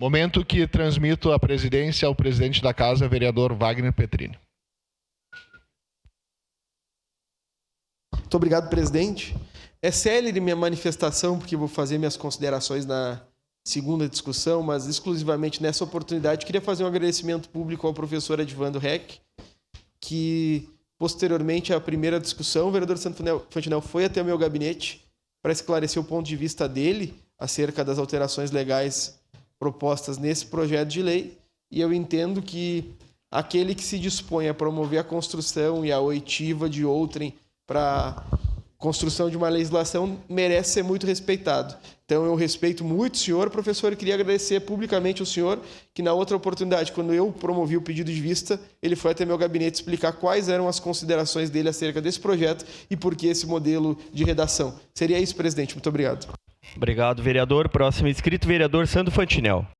Momento que transmito a presidência ao presidente da Casa, vereador Wagner Petrini. Muito obrigado, presidente. É célere minha manifestação, porque vou fazer minhas considerações na segunda discussão, mas exclusivamente nessa oportunidade queria fazer um agradecimento público ao professor Edvando Reck, que posteriormente à primeira discussão, o vereador Santo Fantinel foi até o meu gabinete para esclarecer o ponto de vista dele acerca das alterações legais propostas nesse projeto de lei, e eu entendo que aquele que se dispõe a promover a construção e a oitiva de outrem para construção de uma legislação merece ser muito respeitado. Então, eu respeito muito o senhor, professor, e queria agradecer publicamente ao senhor que, na outra oportunidade, quando eu promovi o pedido de vista, ele foi até meu gabinete explicar quais eram as considerações dele acerca desse projeto e por que esse modelo de redação. Seria isso, presidente. Muito obrigado. Obrigado, vereador. Próximo inscrito, vereador Sandro Fantinel.